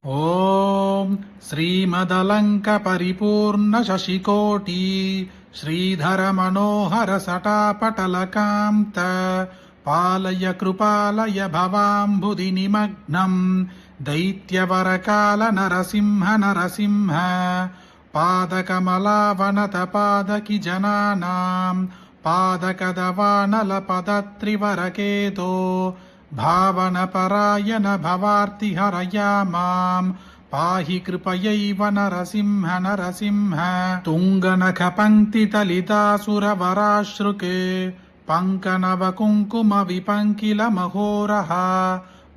ॐ श्रीमदलङ्कपरिपूर्णशशिकोटि श्रीधरमनोहरसटापटलकान्त पालय कृपालय भवाम्बुधिनिमग्नम् दैत्यवरकालनरसिंह नरसिंह पादकमलावनतपादकिजनानां पादकदवानलपदत्रिवरकेतो भावनपरायण भवार्तिहरया माम् पाहि कृपयैव नरसिंह नरसिंह तुङ्गनखपङ्क्तितलितासुरवराश्रुके पङ्कनवकुङ्कुमविपङ्किलमहोरः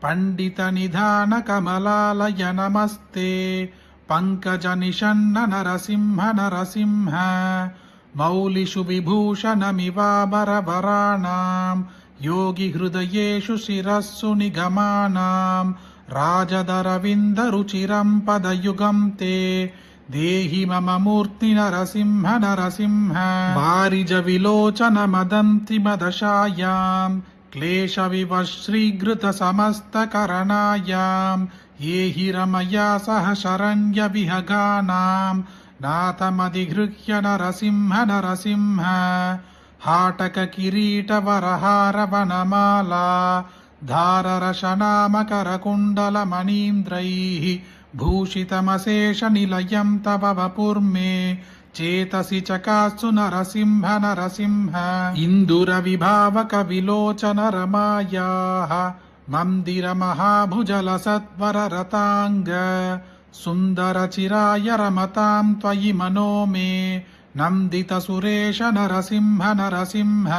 पण्डितनिधानकमलालय नमस्ते पङ्कजनिषण्ण नरसिंह नरसिंह मौलिषु विभूषणमिवाबरवराणाम् योगिहृदयेषु शिरस्सु निगमानाम् राजदरविन्दरुचिरम् पदयुगम् ते देहि मम मूर्ति नरसिंह नरसिंह वारिजविलोचनमदन्तिमदशायाम् क्लेशविवश्रीघृतसमस्तकरणायाम् ये हि रमया सह शरण्यविहगानाम् नाथमधिगृह्य नरसिंह नरसिंह हाटककिरीटवरहारवनमाला धाररशनामकरकुण्डलमणीन्द्रैः भूषितमशेषनिलयं तव वपुर्मे चेतसि चकास्सु नरसिंह नरसिंह इन्दुरविभावकविलोचनरमायाः मन्दिरमहाभुजलसत्वररताङ्ग सुन्दरचिराय रमतां त्वयि मनो मे नन्दितसुरेश नरसिंह नरसिंह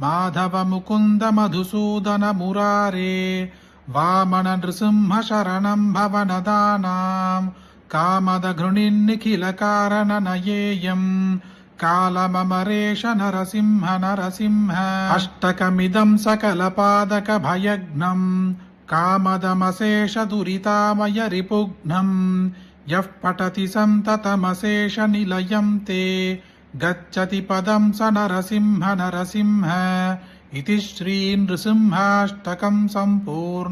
माधव मुकुन्द मधुसूदन मुरारे वामन नृसिंह शरणं भवनदानां कामदघृणिन्निखिलकारणनयेयं कालममरेश नरसिंह नरसिंह अष्टकमिदं सकलपादकभयघ्नं कामदमशेष दुरितामय रिपुघ्नं यः पठति सन्ततमशेषनिलयं ते गच्छति पदं स नरसिंह नरसिंह इति श्री नृसिंहाष्टकं सम्पूर्णम्।